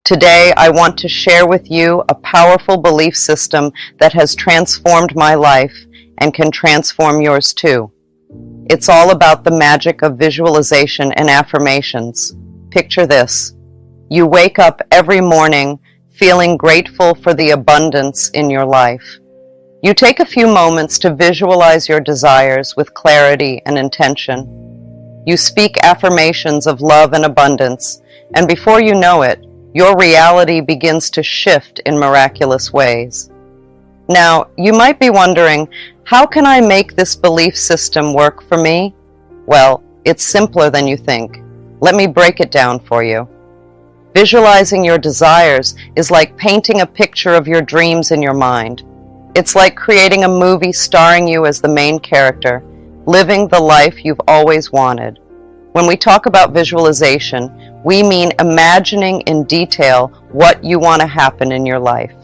Today, I want to share with you a powerful belief system that has transformed my life and can transform yours too. It's all about the magic of visualization and affirmations. Picture this. You wake up every morning feeling grateful for the abundance in your life. You take a few moments to visualize your desires with clarity and intention. You speak affirmations of love and abundance, and before you know it, your reality begins to shift in miraculous ways. Now, you might be wondering, how can I make this belief system work for me? Well, it's simpler than you think. Let me break it down for you. Visualizing your desires is like painting a picture of your dreams in your mind. It's like creating a movie starring you as the main character, living the life you've always wanted. When we talk about visualization, we mean imagining in detail what you want to happen in your life.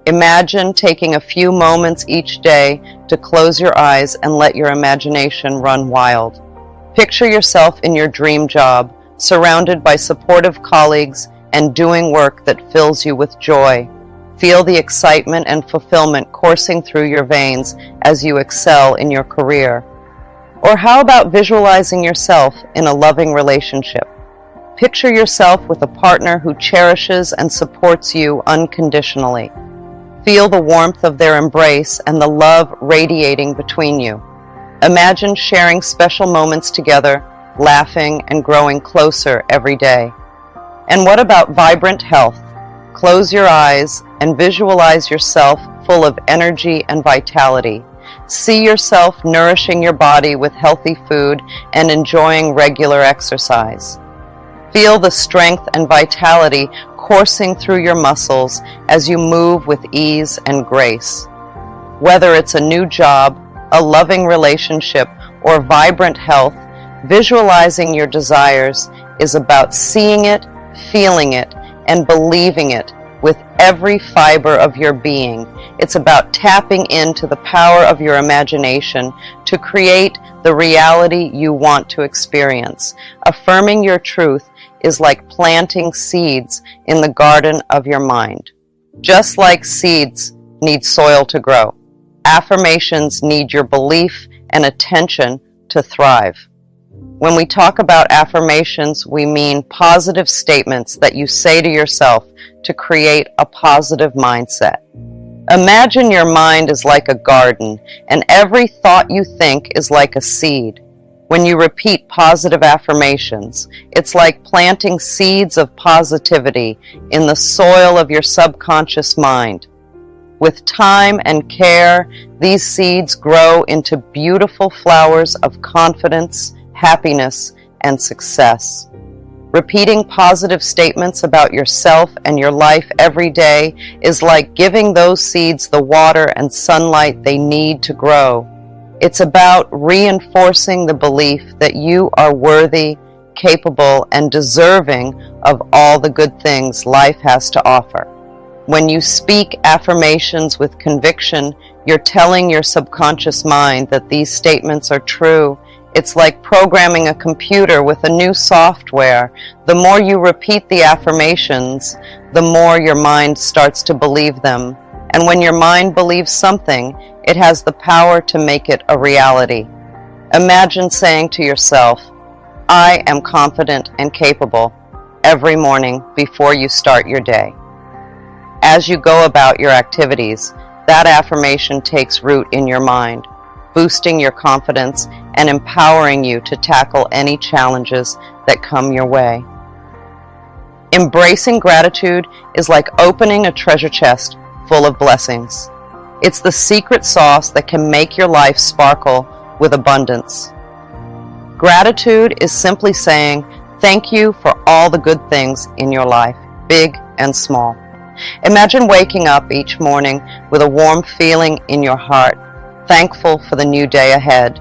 Imagine taking a few moments each day to close your eyes and let your imagination run wild. Picture yourself in your dream job, surrounded by supportive colleagues and doing work that fills you with joy. Feel the excitement and fulfillment coursing through your veins as you excel in your career. Or how about visualizing yourself in a loving relationship? Picture yourself with a partner who cherishes and supports you unconditionally. Feel the warmth of their embrace and the love radiating between you. Imagine sharing special moments together, laughing and growing closer every day. And what about vibrant health? Close your eyes and visualize yourself full of energy and vitality. See yourself nourishing your body with healthy food and enjoying regular exercise. Feel the strength and vitality coursing through your muscles as you move with ease and grace. Whether it's a new job, a loving relationship, or vibrant health, visualizing your desires is about seeing it, feeling it, and believing it with every fiber of your being. It's about tapping into the power of your imagination to create the reality you want to experience. Affirming your truth is like planting seeds in the garden of your mind. Just like seeds need soil to grow, affirmations need your belief and attention to thrive. When we talk about affirmations, we mean positive statements that you say to yourself to create a positive mindset. Imagine your mind is like a garden, and every thought you think is like a seed. When you repeat positive affirmations, it's like planting seeds of positivity in the soil of your subconscious mind. With time and care, these seeds grow into beautiful flowers of confidence, happiness, and success. Repeating positive statements about yourself and your life every day is like giving those seeds the water and sunlight they need to grow. It's about reinforcing the belief that you are worthy, capable, and deserving of all the good things life has to offer. When you speak affirmations with conviction, you're telling your subconscious mind that these statements are true. It's like programming a computer with a new software. The more you repeat the affirmations, the more your mind starts to believe them. And when your mind believes something, it has the power to make it a reality. Imagine saying to yourself, "I am confident and capable," every morning before you start your day. As you go about your activities, that affirmation takes root in your mind, boosting your confidence and empowering you to tackle any challenges that come your way. Embracing gratitude is like opening a treasure chest full of blessings. It's the secret sauce that can make your life sparkle with abundance. Gratitude is simply saying thank you for all the good things in your life, big and small. Imagine waking up each morning with a warm feeling in your heart, thankful for the new day ahead.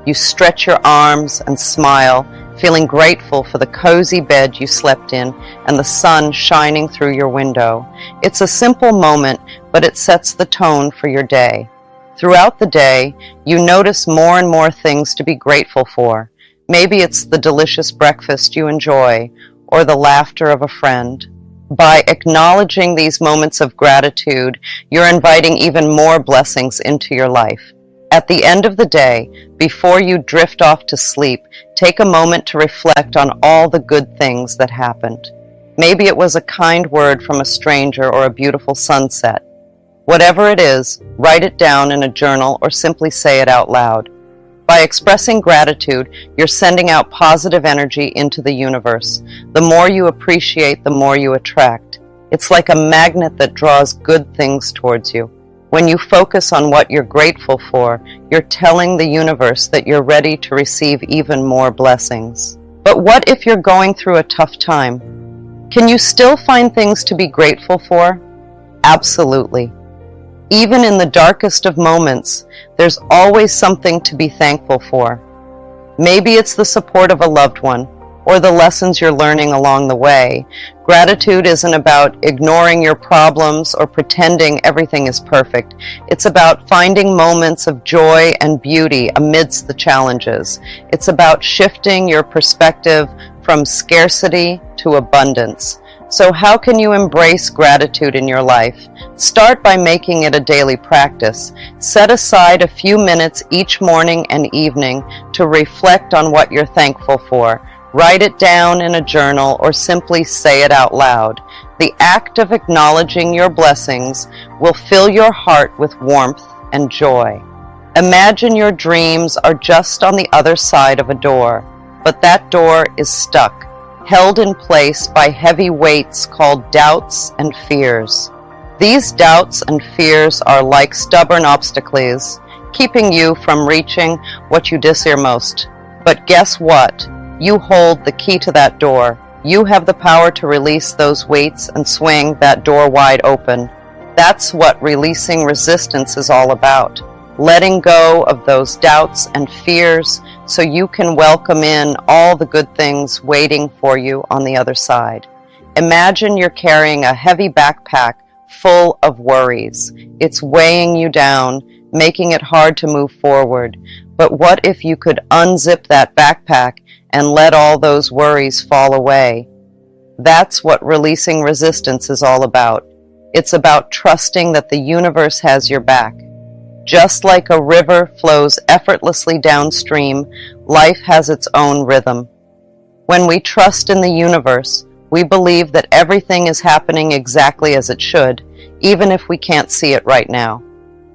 You stretch your arms and smile, feeling grateful for the cozy bed you slept in and the sun shining through your window. It's a simple moment, but it sets the tone for your day. Throughout the day, you notice more and more things to be grateful for. Maybe it's the delicious breakfast you enjoy, or the laughter of a friend. By acknowledging these moments of gratitude, you're inviting even more blessings into your life. At the end of the day, before you drift off to sleep, take a moment to reflect on all the good things that happened. Maybe it was a kind word from a stranger or a beautiful sunset. Whatever it is, write it down in a journal or simply say it out loud. By expressing gratitude, you're sending out positive energy into the universe. The more you appreciate, the more you attract. It's like a magnet that draws good things towards you. When you focus on what you're grateful for, you're telling the universe that you're ready to receive even more blessings. But what if you're going through a tough time? Can you still find things to be grateful for? Absolutely. Even in the darkest of moments, there's always something to be thankful for. Maybe it's the support of a loved one, or the lessons you're learning along the way. Gratitude isn't about ignoring your problems or pretending everything is perfect. It's about finding moments of joy and beauty amidst the challenges. It's about shifting your perspective from scarcity to abundance. So how can you embrace gratitude in your life? Start by making it a daily practice. Set aside a few minutes each morning and evening to reflect on what you're thankful for. Write it down in a journal or simply say it out loud. The act of acknowledging your blessings will fill your heart with warmth and joy. Imagine your dreams are just on the other side of a door, but that door is stuck, held in place by heavy weights called doubts and fears. These doubts and fears are like stubborn obstacles, keeping you from reaching what you desire most. But guess what? You hold the key to that door. You have the power to release those weights and swing that door wide open. That's what releasing resistance is all about. Letting go of those doubts and fears so you can welcome in all the good things waiting for you on the other side. Imagine you're carrying a heavy backpack full of worries. It's weighing you down, making it hard to move forward. But what if you could unzip that backpack and let all those worries fall away? That's what releasing resistance is all about. It's about trusting that the universe has your back. Just like a river flows effortlessly downstream, life has its own rhythm. When we trust in the universe, we believe that everything is happening exactly as it should, even if we can't see it right now.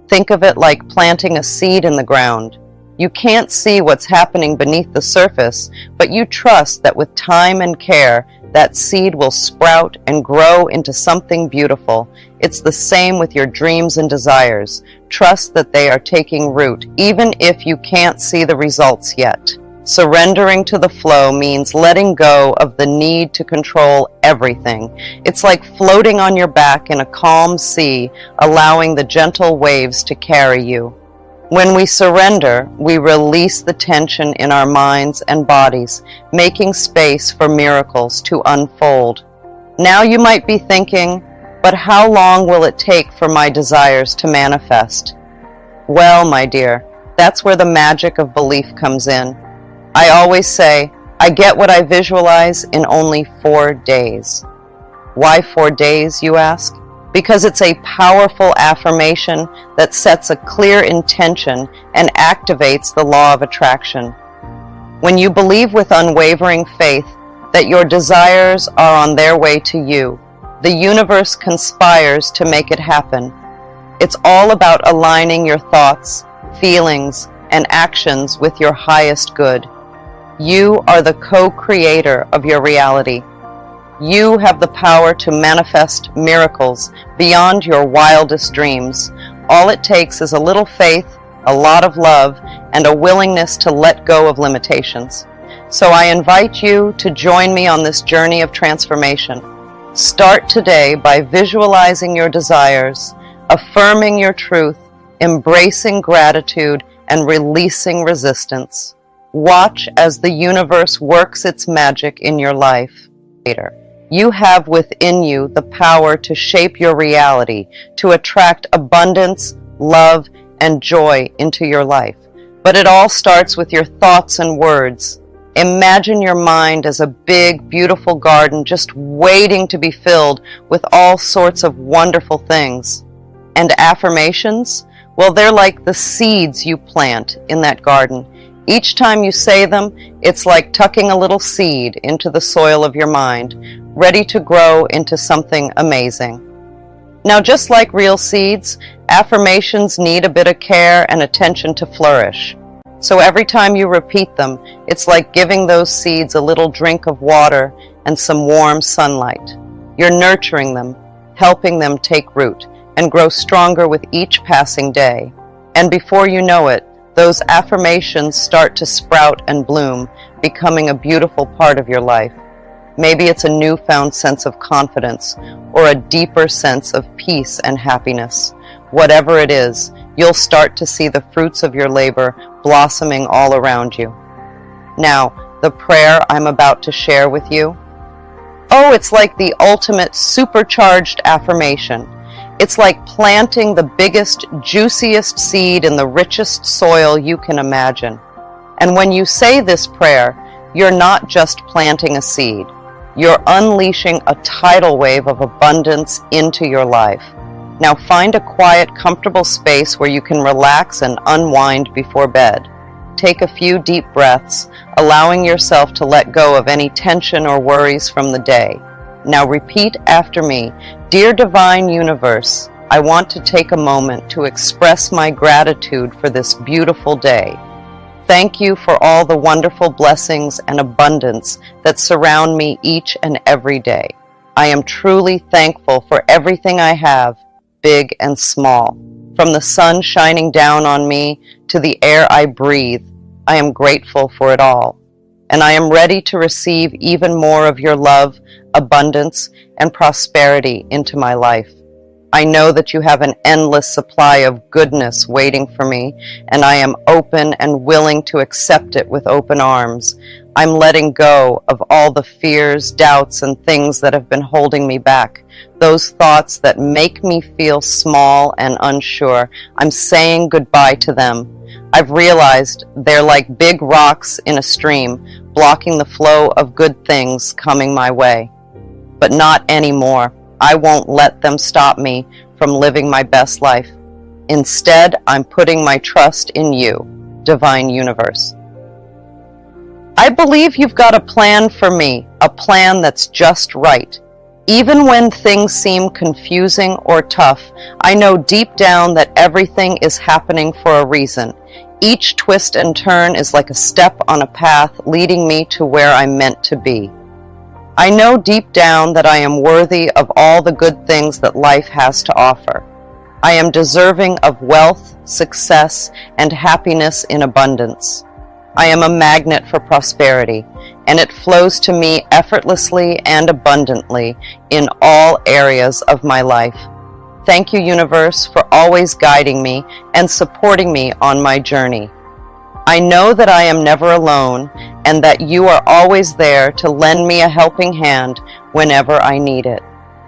Think of it like planting a seed in the ground. You can't see what's happening beneath the surface, but you trust that with time and care, that seed will sprout and grow into something beautiful. It's the same with your dreams and desires. Trust that they are taking root, even if you can't see the results yet. Surrendering to the flow means letting go of the need to control everything. It's like floating on your back in a calm sea, allowing the gentle waves to carry you. When we surrender, we release the tension in our minds and bodies, making space for miracles to unfold. Now you might be thinking, but how long will it take for my desires to manifest? Well, my dear, that's where the magic of belief comes in. I always say, I get what I visualize in only 4 days. Why 4 days, you ask? Because it's a powerful affirmation that sets a clear intention and activates the law of attraction. When you believe with unwavering faith that your desires are on their way to you, the universe conspires to make it happen. It's all about aligning your thoughts, feelings, and actions with your highest good. You are the co-creator of your reality. You have the power to manifest miracles beyond your wildest dreams. All it takes is a little faith, a lot of love, and a willingness to let go of limitations. So I invite you to join me on this journey of transformation. Start today by visualizing your desires, affirming your truth, embracing gratitude, and releasing resistance. Watch as the universe works its magic in your life. You have within you the power to shape your reality, to attract abundance, love, and joy into your life. But it all starts with your thoughts and words. Imagine your mind as a big, beautiful garden just waiting to be filled with all sorts of wonderful things. And affirmations? Well, they're like the seeds you plant in that garden. Each time you say them, it's like tucking a little seed into the soil of your mind, ready to grow into something amazing. Now, just like real seeds, affirmations need a bit of care and attention to flourish. So every time you repeat them, it's like giving those seeds a little drink of water and some warm sunlight. You're nurturing them, helping them take root and grow stronger with each passing day. And before you know it, those affirmations start to sprout and bloom, becoming a beautiful part of your life. Maybe it's a newfound sense of confidence or a deeper sense of peace and happiness. Whatever it is, you'll start to see the fruits of your labor blossoming all around you. Now, the prayer I'm about to share with you, it's like the ultimate supercharged affirmation. It's like planting the biggest, juiciest seed in the richest soil you can imagine. And when you say this prayer, you're not just planting a seed. You're unleashing a tidal wave of abundance into your life. Now find a quiet, comfortable space where you can relax and unwind before bed. Take a few deep breaths, allowing yourself to let go of any tension or worries from the day. Now repeat after me. Dear Divine Universe, I want to take a moment to express my gratitude for this beautiful day. Thank you for all the wonderful blessings and abundance that surround me each and every day. I am truly thankful for everything I have, big and small. From the sun shining down on me to the air I breathe, I am grateful for it all. And I am ready to receive even more of your love, abundance, and prosperity into my life. I know that you have an endless supply of goodness waiting for me, and I am open and willing to accept it with open arms. I'm letting go of all the fears, doubts, and things that have been holding me back. Those thoughts that make me feel small and unsure, I'm saying goodbye to them. I've realized they're like big rocks in a stream, blocking the flow of good things coming my way. But not anymore. I won't let them stop me from living my best life. Instead, I'm putting my trust in you, Divine Universe. I believe you've got a plan for me, a plan that's just right. Even when things seem confusing or tough, I know deep down that everything is happening for a reason. Each twist and turn is like a step on a path leading me to where I'm meant to be. I know deep down that I am worthy of all the good things that life has to offer. I am deserving of wealth, success, and happiness in abundance. I am a magnet for prosperity, and it flows to me effortlessly and abundantly in all areas of my life. Thank you, Universe, for always guiding me and supporting me on my journey. I know that I am never alone and that you are always there to lend me a helping hand whenever I need it.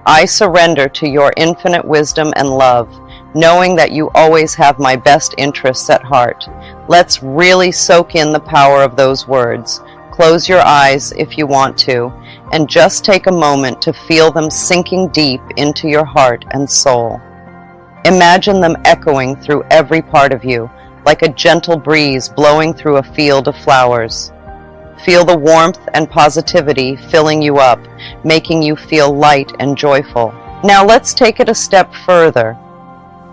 I surrender to your infinite wisdom and love, knowing that you always have my best interests at heart. Let's really soak in the power of those words. Close your eyes if you want to, and just take a moment to feel them sinking deep into your heart and soul. Imagine them echoing through every part of you, like a gentle breeze blowing through a field of flowers. Feel the warmth and positivity filling you up, making you feel light and joyful. Now let's take it a step further.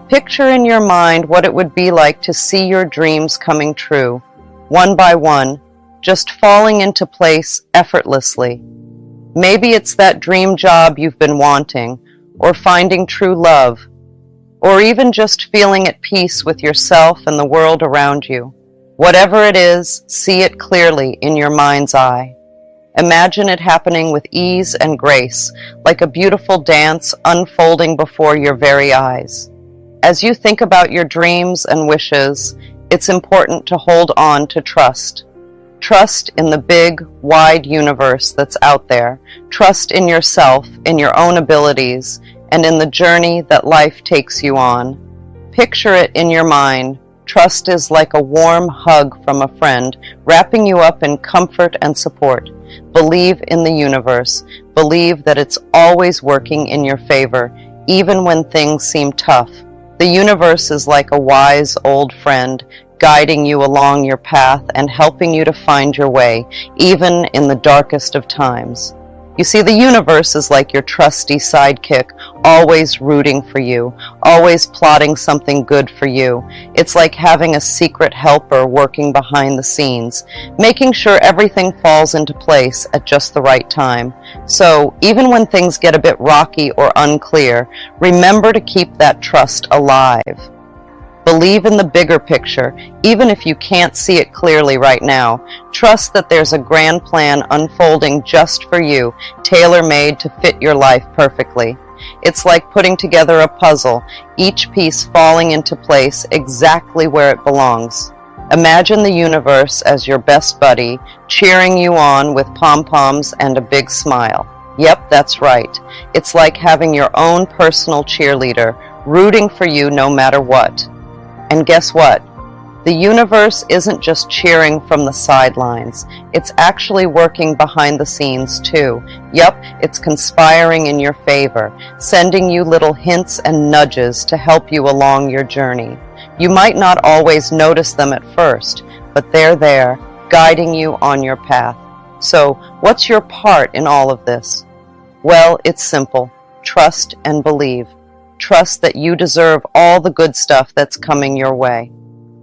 Picture in your mind what it would be like to see your dreams coming true, one by one, just falling into place effortlessly. Maybe it's that dream job you've been wanting, or finding true love, or even just feeling at peace with yourself and the world around you. Whatever it is, see it clearly in your mind's eye. Imagine it happening with ease and grace, like a beautiful dance unfolding before your very eyes. As you think about your dreams and wishes, it's important to hold on to trust. Trust in the big, wide universe that's out there. Trust in yourself, in your own abilities, and in the journey that life takes you on. Picture it in your mind, Trust is like a warm hug from a friend, wrapping you up in comfort and support. Believe in the universe. Believe that it's always working in your favor, even when things seem tough. The universe is like a wise old friend, guiding you along your path and helping you to find your way, even in the darkest of times. You see, the universe is like your trusty sidekick, always rooting for you, always plotting something good for you. It's like having a secret helper working behind the scenes, making sure everything falls into place at just the right time. So, even when things get a bit rocky or unclear, remember to keep that trust alive. Believe in the bigger picture, even if you can't see it clearly right now. Trust that there's a grand plan unfolding just for you, tailor-made to fit your life perfectly. It's like putting together a puzzle, each piece falling into place exactly where it belongs. Imagine the universe as your best buddy, cheering you on with pom-poms and a big smile. Yep, that's right. It's like having your own personal cheerleader, rooting for you no matter what. And guess what? The universe isn't just cheering from the sidelines. It's actually working behind the scenes too. Yep, it's conspiring in your favor, sending you little hints and nudges to help you along your journey. You might not always notice them at first, but they're there, guiding you on your path. So, what's your part in all of this? Well, it's simple. Trust and believe. Trust that you deserve all the good stuff that's coming your way.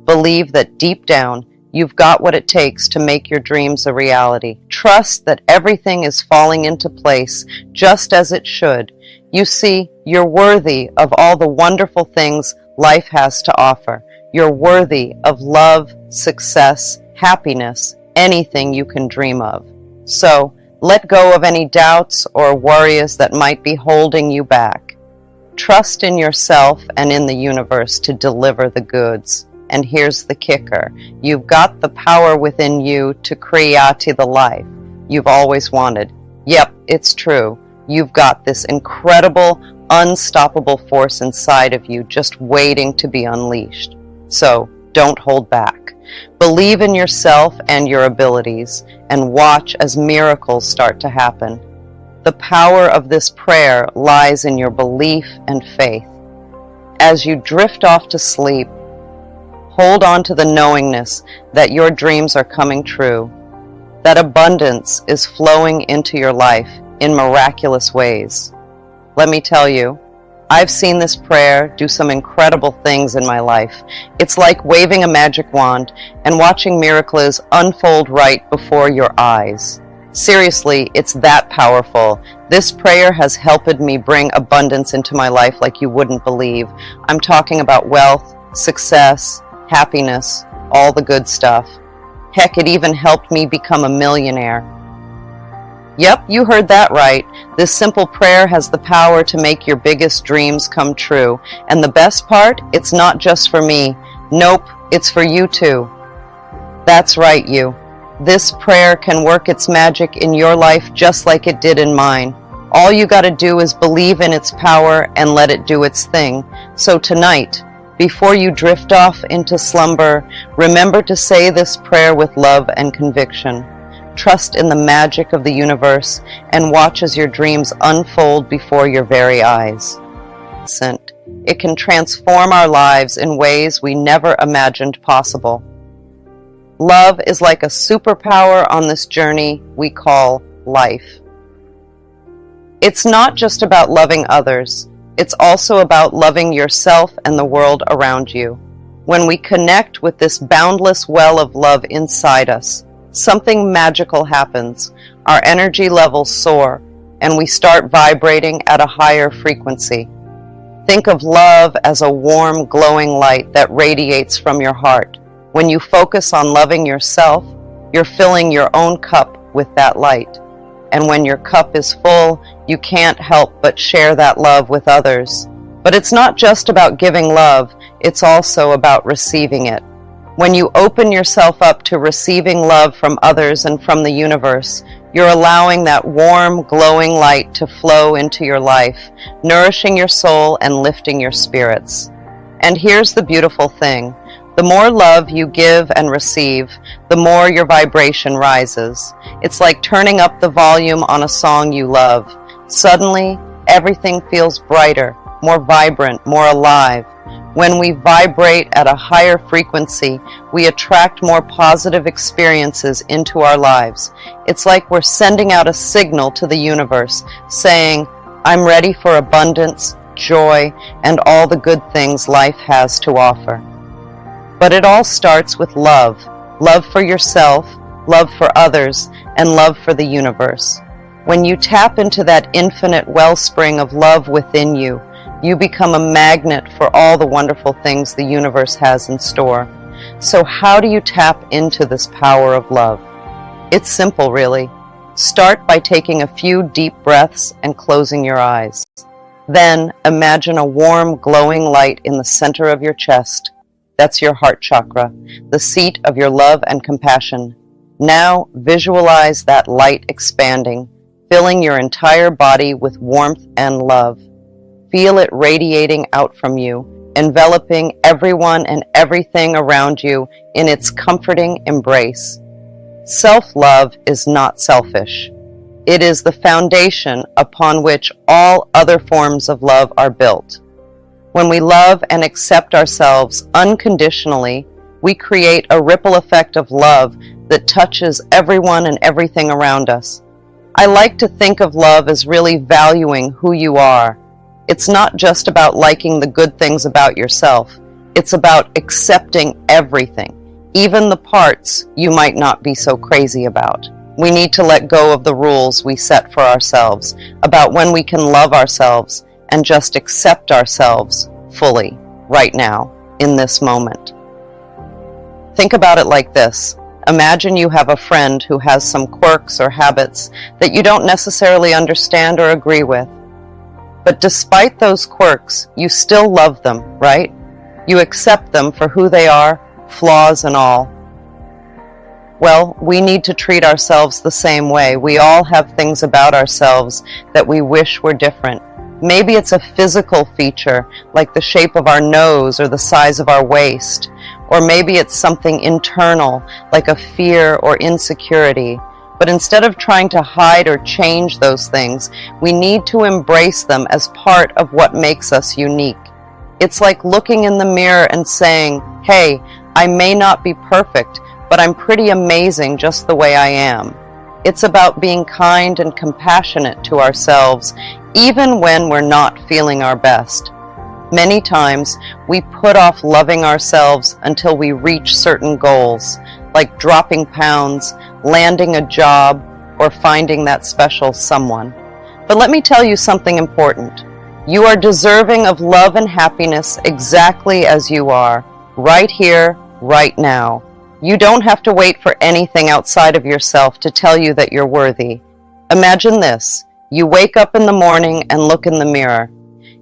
Believe that deep down, you've got what it takes to make your dreams a reality. Trust that everything is falling into place just as it should. You see, you're worthy of all the wonderful things life has to offer. You're worthy of love, success, happiness, anything you can dream of. So, let go of any doubts or worries that might be holding you back. Trust in yourself and in the universe to deliver the goods. And here's the kicker. You've got the power within you to create the life you've always wanted. Yep, it's true. You've got this incredible, unstoppable force inside of you just waiting to be unleashed. So, don't hold back. Believe in yourself and your abilities, and watch as miracles start to happen. The power of this prayer lies in your belief and faith. As you drift off to sleep, hold on to the knowingness that your dreams are coming true, that abundance is flowing into your life in miraculous ways. Let me tell you, I've seen this prayer do some incredible things in my life. It's like waving a magic wand and watching miracles unfold right before your eyes. Seriously, it's that powerful. This prayer has helped me bring abundance into my life like you wouldn't believe. I'm talking about wealth, success, happiness, all the good stuff. Heck, it even helped me become a millionaire. Yep, you heard that right. This simple prayer has the power to make your biggest dreams come true. And the best part, it's not just for me. Nope, it's for you too. That's right, you. This prayer can work its magic in your life just like it did in mine. All you gotta do is believe in its power and let it do its thing. So tonight, before you drift off into slumber, remember to say this prayer with love and conviction. Trust in the magic of the universe and watch as your dreams unfold before your very eyes. It can transform our lives in ways we never imagined possible. Love is like a superpower on this journey we call life. It's not just about loving others. It's also about loving yourself and the world around you. When we connect with this boundless well of love inside us, something magical happens. Our energy levels soar, and we start vibrating at a higher frequency. Think of love as a warm, glowing light that radiates from your heart. When you focus on loving yourself, you're filling your own cup with that light. And when your cup is full, you can't help but share that love with others. But it's not just about giving love, it's also about receiving it. When you open yourself up to receiving love from others and from the universe, you're allowing that warm, glowing light to flow into your life, nourishing your soul and lifting your spirits. And here's the beautiful thing. The more love you give and receive, the more your vibration rises. It's like turning up the volume on a song you love. Suddenly, everything feels brighter, more vibrant, more alive. When we vibrate at a higher frequency, we attract more positive experiences into our lives. It's like we're sending out a signal to the universe, saying, "I'm ready for abundance, joy, and all the good things life has to offer." But it all starts with love. Love for yourself, love for others, and love for the universe. When you tap into that infinite wellspring of love within you, you become a magnet for all the wonderful things the universe has in store. So how do you tap into this power of love? It's simple, really. Start by taking a few deep breaths and closing your eyes. Then imagine a warm, glowing light in the center of your chest. That's your heart chakra, the seat of your love and compassion. Now visualize that light expanding, filling your entire body with warmth and love. Feel it radiating out from you, enveloping everyone and everything around you in its comforting embrace. Self-love is not selfish. It is the foundation upon which all other forms of love are built. When we love and accept ourselves unconditionally, we create a ripple effect of love that touches everyone and everything around us. I like to think of love as really valuing who you are. It's not just about liking the good things about yourself. It's about accepting everything, even the parts you might not be so crazy about. We need to let go of the rules we set for ourselves about when we can love ourselves and just accept ourselves fully, right now, in this moment. Think about it like this. Imagine you have a friend who has some quirks or habits that you don't necessarily understand or agree with. But despite those quirks, you still love them, right? You accept them for who they are, flaws and all. Well, we need to treat ourselves the same way. We all have things about ourselves that we wish were different. Maybe it's a physical feature, like the shape of our nose or the size of our waist. Or maybe it's something internal, like a fear or insecurity. But instead of trying to hide or change those things, we need to embrace them as part of what makes us unique. It's like looking in the mirror and saying, "Hey, I may not be perfect, but I'm pretty amazing just the way I am." It's about being kind and compassionate to ourselves, even when we're not feeling our best. Many times, we put off loving ourselves until we reach certain goals, like dropping pounds, landing a job, or finding that special someone. But let me tell you something important. You are deserving of love and happiness exactly as you are, right here, right now. You don't have to wait for anything outside of yourself to tell you that you're worthy. Imagine this. You wake up in the morning and look in the mirror.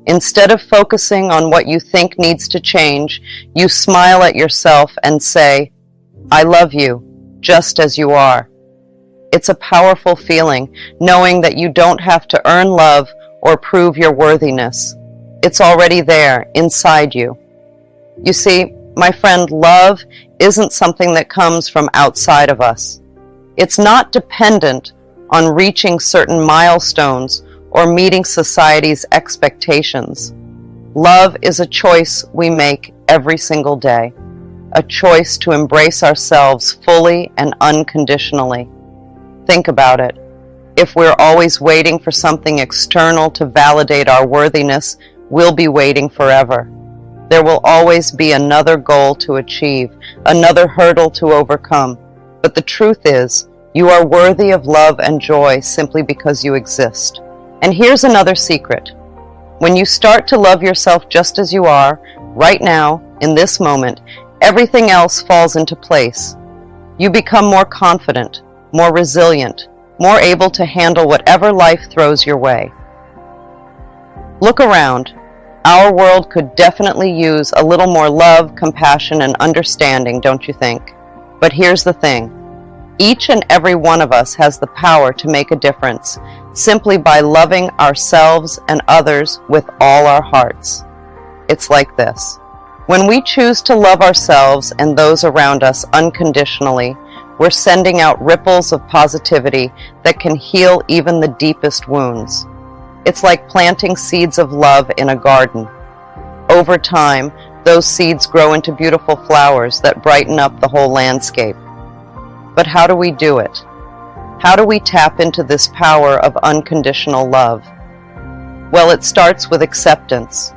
Instead of focusing on what you think needs to change, you smile at yourself and say, "I love you, just as you are." It's a powerful feeling, knowing that you don't have to earn love or prove your worthiness. It's already there, inside you. You see, my friend, love isn't something that comes from outside of us. It's not dependent on reaching certain milestones or meeting society's expectations. Love is a choice we make every single day, a choice to embrace ourselves fully and unconditionally. Think about it. If we're always waiting for something external to validate our worthiness, we'll be waiting forever. There will always be another goal to achieve, another hurdle to overcome. But the truth is, you are worthy of love and joy simply because you exist. And here's another secret. When you start to love yourself just as you are, right now, in this moment, everything else falls into place. You become more confident, more resilient, more able to handle whatever life throws your way. Look around. Our world could definitely use a little more love, compassion, and understanding, don't you think? But here's the thing. Each and every one of us has the power to make a difference simply by loving ourselves and others with all our hearts. It's like this. When we choose to love ourselves and those around us unconditionally, we're sending out ripples of positivity that can heal even the deepest wounds. It's like planting seeds of love in a garden. Over time, those seeds grow into beautiful flowers that brighten up the whole landscape. But how do we do it? How do we tap into this power of unconditional love? Well, it starts with acceptance.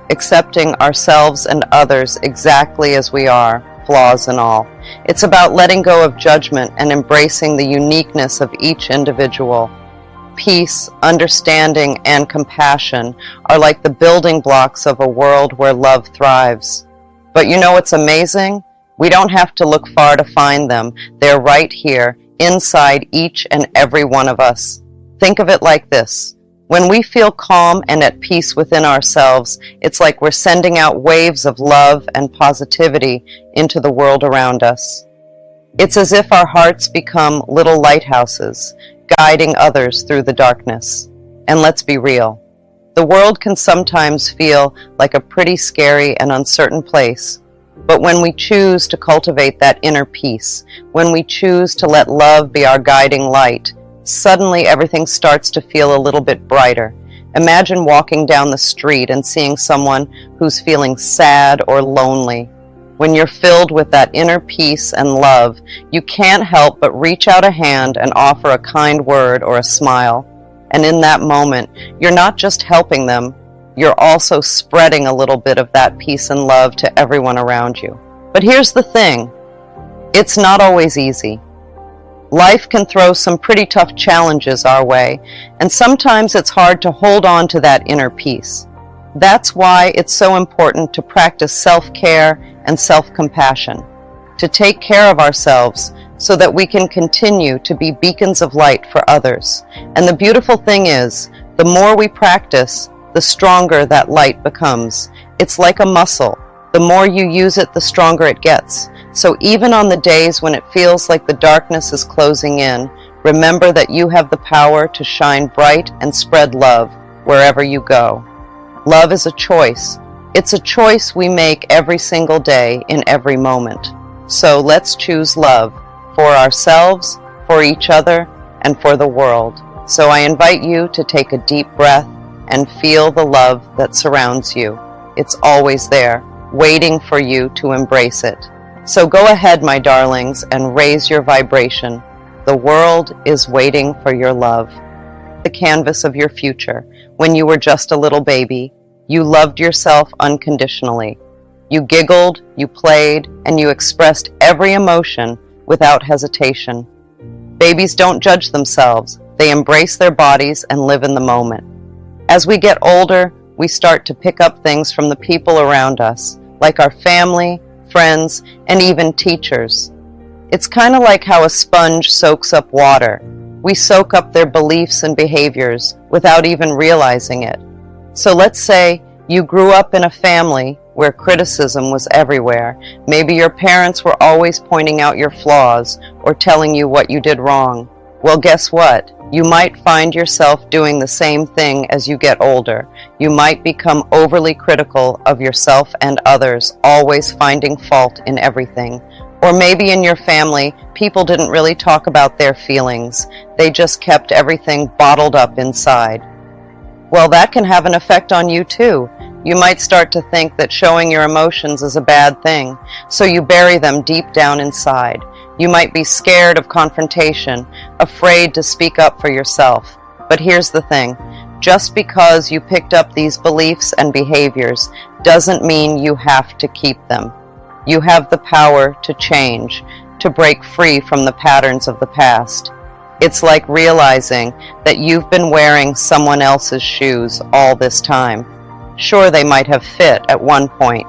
Accepting ourselves and others exactly as we are, flaws and all. It's about letting go of judgment and embracing the uniqueness of each individual. Peace, understanding, and compassion are like the building blocks of a world where love thrives. But you know what's amazing? We don't have to look far to find them. They're right here, inside each and every one of us. Think of it like this. When we feel calm and at peace within ourselves, it's like we're sending out waves of love and positivity into the world around us. It's as if our hearts become little lighthouses, guiding others through the darkness. And let's be real. The world can sometimes feel like a pretty scary and uncertain place. But when we choose to cultivate that inner peace, when we choose to let love be our guiding light, suddenly everything starts to feel a little bit brighter. Imagine walking down the street and seeing someone who's feeling sad or lonely. When you're filled with that inner peace and love, you can't help but reach out a hand and offer a kind word or a smile. And in that moment, you're not just helping them, you're also spreading a little bit of that peace and love to everyone around you. But here's the thing, it's not always easy. Life can throw some pretty tough challenges our way, and sometimes it's hard to hold on to that inner peace. That's why it's so important to practice self-care and self-compassion, to take care of ourselves so that we can continue to be beacons of light for others. And the beautiful thing is, the more we practice, the stronger that light becomes. It's like a muscle. The more you use it, the stronger it gets. So even on the days when it feels like the darkness is closing in, remember that you have the power to shine bright and spread love wherever you go. Love is a choice. It's a choice we make every single day in every moment. So let's choose love for ourselves, for each other, and for the world. So I invite you to take a deep breath and feel the love that surrounds you. It's always there, waiting for you to embrace it. So go ahead, my darlings, and raise your vibration. The world is waiting for your love. The canvas of your future. When you were just a little baby, you loved yourself unconditionally. You giggled, you played, and you expressed every emotion without hesitation. Babies don't judge themselves. They embrace their bodies and live in the moment. As we get older, we start to pick up things from the people around us, like our family, friends, and even teachers. It's kind of like how a sponge soaks up water. We soak up their beliefs and behaviors without even realizing it. So let's say you grew up in a family where criticism was everywhere. Maybe your parents were always pointing out your flaws or telling you what you did wrong. Well, guess what? You might find yourself doing the same thing as you get older. You might become overly critical of yourself and others, always finding fault in everything. Or maybe in your family, people didn't really talk about their feelings. They just kept everything bottled up inside. Well, that can have an effect on you too. You might start to think that showing your emotions is a bad thing, so you bury them deep down inside. You might be scared of confrontation, afraid to speak up for yourself. But here's the thing, just because you picked up these beliefs and behaviors doesn't mean you have to keep them. You have the power to change, to break free from the patterns of the past. It's like realizing that you've been wearing someone else's shoes all this time. Sure, they might have fit at one point,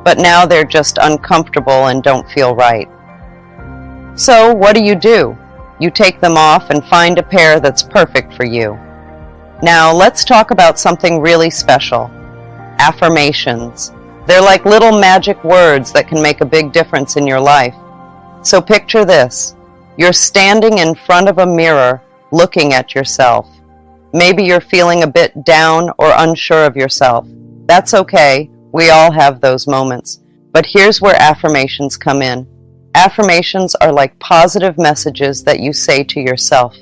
but now they're just uncomfortable and don't feel right. So what do? You take them off and find a pair that's perfect for you. Now let's talk about something really special. Affirmations. They're like little magic words that can make a big difference in your life. So picture this. You're standing in front of a mirror looking at yourself. Maybe you're feeling a bit down or unsure of yourself. That's okay. We all have those moments. But here's where affirmations come in. Affirmations are like positive messages that you say to yourself.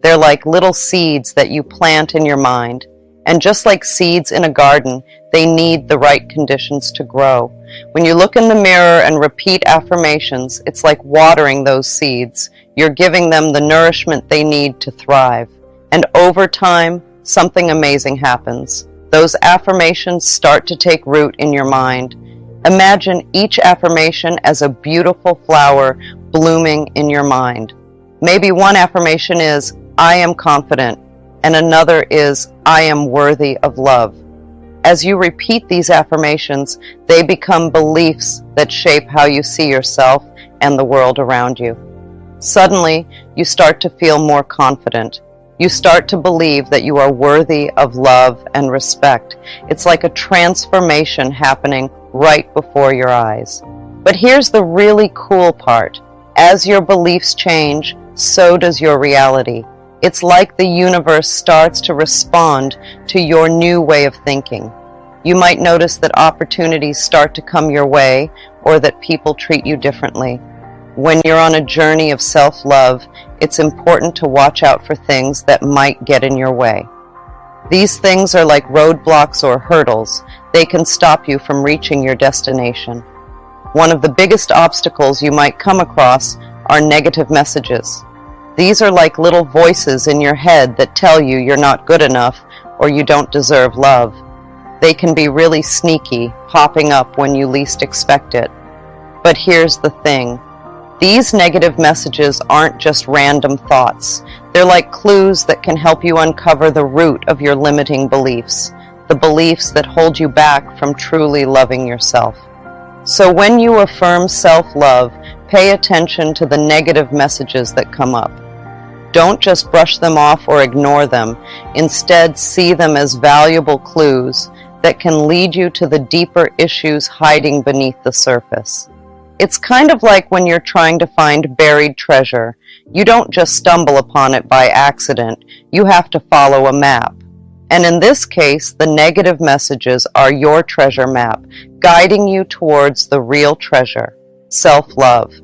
They're like little seeds that you plant in your mind. And just like seeds in a garden, they need the right conditions to grow. When you look in the mirror and repeat affirmations, it's like watering those seeds. You're giving them the nourishment they need to thrive. And over time, something amazing happens. Those affirmations start to take root in your mind. Imagine each affirmation as a beautiful flower blooming in your mind. Maybe one affirmation is, I am confident, and another is, I am worthy of love. As you repeat these affirmations, they become beliefs that shape how you see yourself and the world around you. Suddenly, you start to feel more confident. You start to believe that you are worthy of love and respect. It's like a transformation happening right before your eyes. But here's the really cool part. As your beliefs change, so does your reality. It's like the universe starts to respond to your new way of thinking. You might notice that opportunities start to come your way, or that people treat you differently. When you're on a journey of self-love, it's important to watch out for things that might get in your way. These things are like roadblocks or hurdles. They can stop you from reaching your destination. One of the biggest obstacles you might come across are negative messages. These are like little voices in your head that tell you you're not good enough or you don't deserve love. They can be really sneaky, popping up when you least expect it. But here's the thing. These negative messages aren't just random thoughts. They're like clues that can help you uncover the root of your limiting beliefs, the beliefs that hold you back from truly loving yourself. So when you affirm self-love, pay attention to the negative messages that come up. Don't just brush them off or ignore them. Instead, see them as valuable clues that can lead you to the deeper issues hiding beneath the surface. It's kind of like when you're trying to find buried treasure. You don't just stumble upon it by accident. You have to follow a map. And in this case, the negative messages are your treasure map, guiding you towards the real treasure, self-love.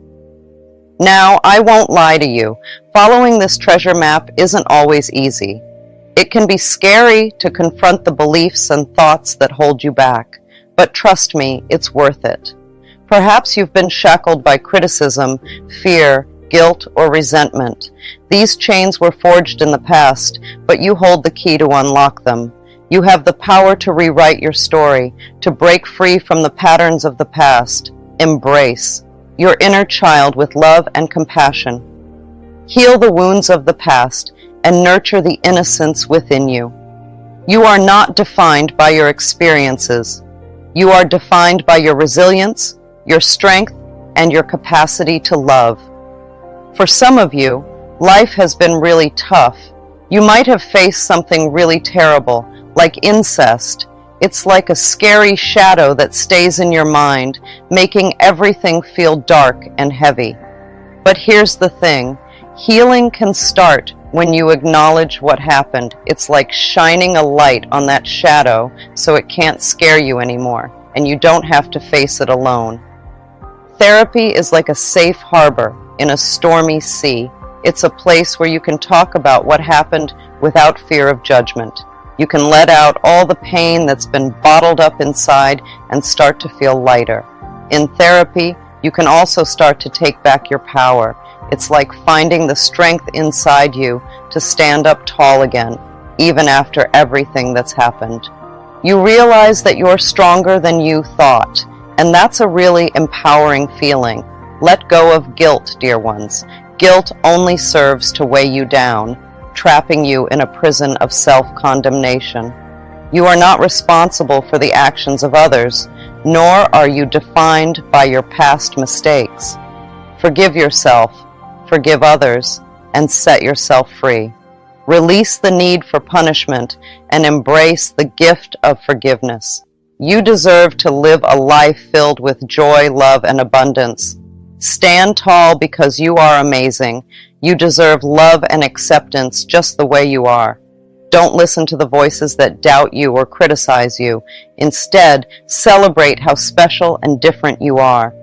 Now, I won't lie to you. Following this treasure map isn't always easy. It can be scary to confront the beliefs and thoughts that hold you back. But trust me, it's worth it. Perhaps you've been shackled by criticism, fear, guilt, or resentment. These chains were forged in the past, but you hold the key to unlock them. You have the power to rewrite your story, to break free from the patterns of the past. Embrace your inner child with love and compassion. Heal the wounds of the past and nurture the innocence within you. You are not defined by your experiences. You are defined by your resilience, your strength, and your capacity to love. For some of you, life has been really tough. You might have faced something really terrible, like incest. It's like a scary shadow that stays in your mind, making everything feel dark and heavy. But here's the thing. Healing can start when you acknowledge what happened. It's like shining a light on that shadow so it can't scare you anymore, and you don't have to face it alone. Therapy is like a safe harbor in a stormy sea. It's a place where you can talk about what happened without fear of judgment. You can let out all the pain that's been bottled up inside and start to feel lighter. In therapy, you can also start to take back your power. It's like finding the strength inside you to stand up tall again, even after everything that's happened. You realize that you're stronger than you thought, and that's a really empowering feeling. Let go of guilt, dear ones. Guilt only serves to weigh you down, trapping you in a prison of self-condemnation. You are not responsible for the actions of others, nor are you defined by your past mistakes. Forgive yourself, forgive others, and set yourself free. Release the need for punishment and embrace the gift of forgiveness. You deserve to live a life filled with joy, love, and abundance. Stand tall because you are amazing. You deserve love and acceptance just the way you are. Don't listen to the voices that doubt you or criticize you. Instead, celebrate how special and different you are.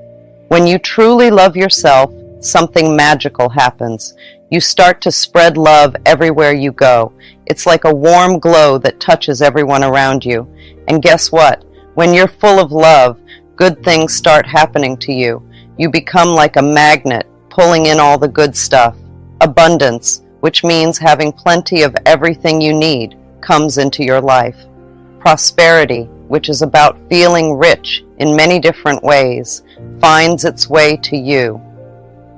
When you truly love yourself, something magical happens. You start to spread love everywhere you go. It's like a warm glow that touches everyone around you. And guess what? When you're full of love, good things start happening to you. You become like a magnet, pulling in all the good stuff. Abundance, which means having plenty of everything you need, comes into your life. Prosperity, which is about feeling rich in many different ways, finds its way to you.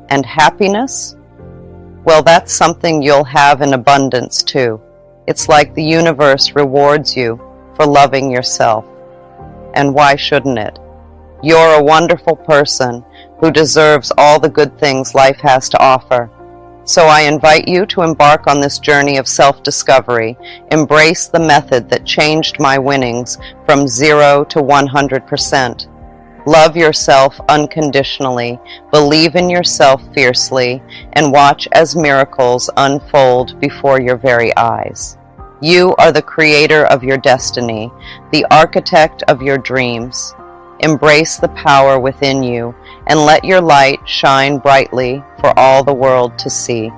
And happiness? Well, that's something you'll have in abundance too. It's like the universe rewards you for loving yourself. And why shouldn't it? You're a wonderful person who deserves all the good things life has to offer. So I invite you to embark on this journey of self-discovery. Embrace the method that changed my winnings from 0 to 100%. Love yourself unconditionally, believe in yourself fiercely, and watch as miracles unfold before your very eyes. You are the creator of your destiny, the architect of your dreams. Embrace the power within you and let your light shine brightly for all the world to see.